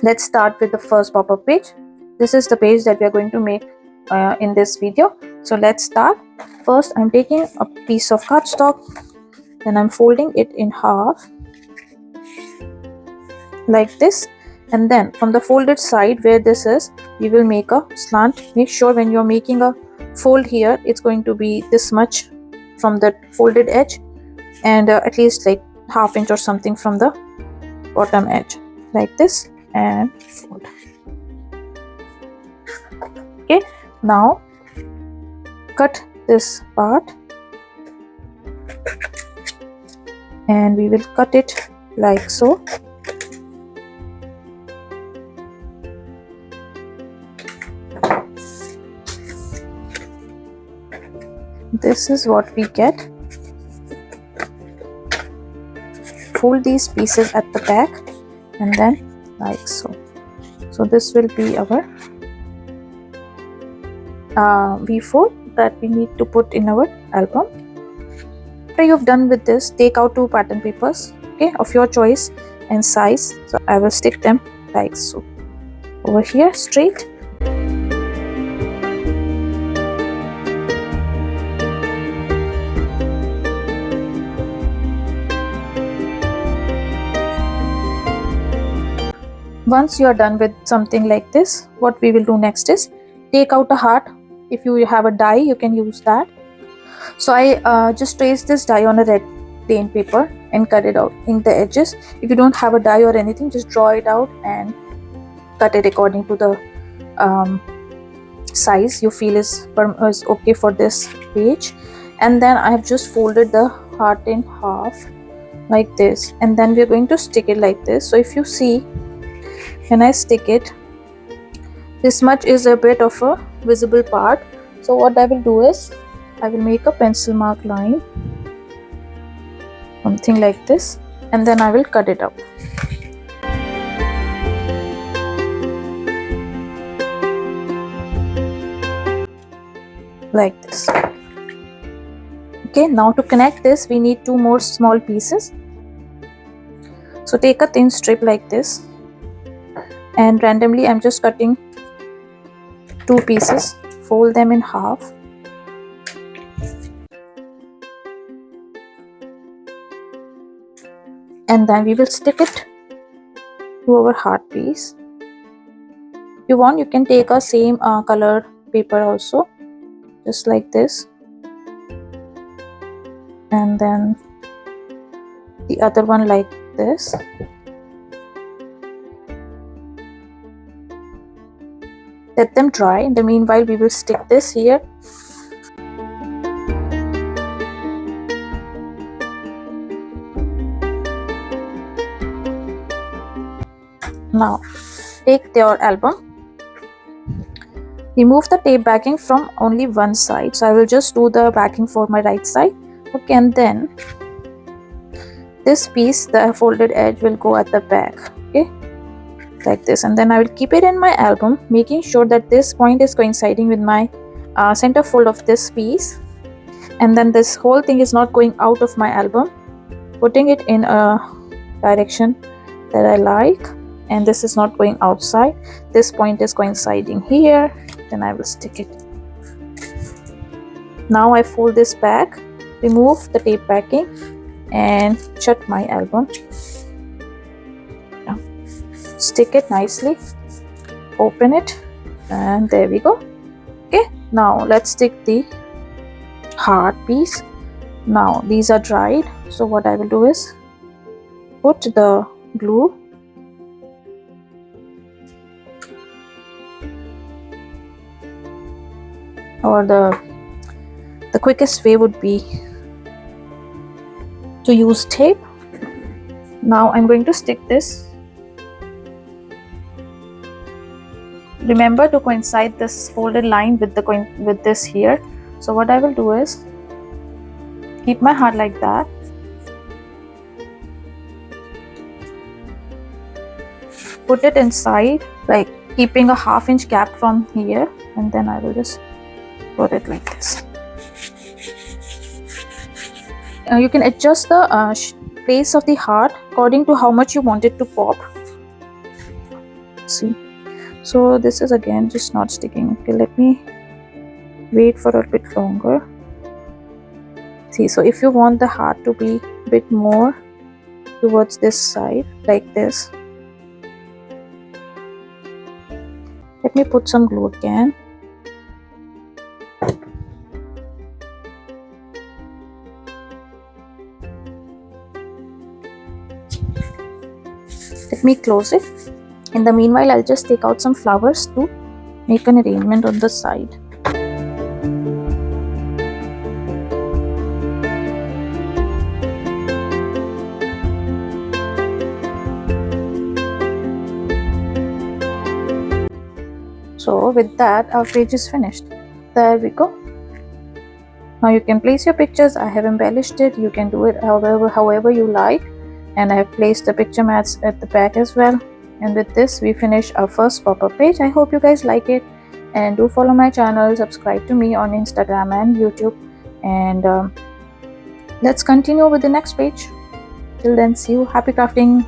Let's start with the first pop-up page. This is the page that we are going to make in this video. So let's start. First, I'm taking a piece of cardstock, then I'm folding it in half like this, and then from the folded side where this is, we will make a slant. Make sure when you're making a fold here, it's going to be this much from the folded edge, and at least like ½ inch or something from the bottom edge, like this, and fold. Okay, now cut this part and we will cut it like so. This is what we get. Fold these pieces at the back and then like so. So this will be our V4 that we need to put in our album. After you've done with this, take out 2 pattern papers, okay, of your choice and size. So I will stick them like so over here straight. Once you are done with something like this, what we will do next is take out a heart. If you have a die, you can use that. So I just trace this die on a red plain paper and cut it out in the edges. If you don't have a die or anything, just draw it out and cut it according to the size you feel is okay for this page. And then I have just folded the heart in half like this, and then we are going to stick it like this. So if you see, when I stick it, this much is a bit of a visible part. So what I will do is I will make a pencil mark line, something like this, and then I will cut it out. Like this. Okay, now to connect this, we need 2 more small pieces. So take a thin strip like this, and randomly I'm just cutting 2 pieces, fold them in half, and then we will stick it to our heart piece. If you want, you can take a same color paper also, just like this, and then the other one like this. Let them dry. In the meanwhile, we will stick this here. Now, take your album. Remove the tape backing from only one side. So I will just do the backing for my right side. Okay, and then this piece, the folded edge, will go at the back. Okay, like this, and then I will keep it in my album, making sure that this point is coinciding with my center fold of this piece, and then this whole thing is not going out of my album, putting it in a direction that I like, and this is not going outside. This point is coinciding here, then I will stick it. Now I fold this back, remove the tape backing, and shut my album. Stick it nicely, open it, and there we go. Okay, now let's stick the heart piece. Now these are dried, so what I will do is put the glue or the quickest way would be to use tape. Now I'm going to stick this. Remember to coincide this folded line with this here. So what I will do is keep my heart like that, put it inside, like keeping a ½ inch gap from here, and then I will just put it like this. You can adjust the place of the heart according to how much you want it to pop. See, so this is again just not sticking. Okay, let me wait for a bit longer. See, so if you want the heart to be a bit more towards this side, like this, let me put some glue again. Let me close it. In the meanwhile, I'll just take out some flowers to make an arrangement on the side. So with that, our page is finished. There we go. Now you can place your pictures. I have embellished it. You can do it however you like. And I have placed the picture mats at the back as well. And with this, we finish our first pop-up page. I hope you guys like it. And do follow my channel. Subscribe to me on Instagram and YouTube. And let's continue with the next page. Till then, see you. Happy crafting.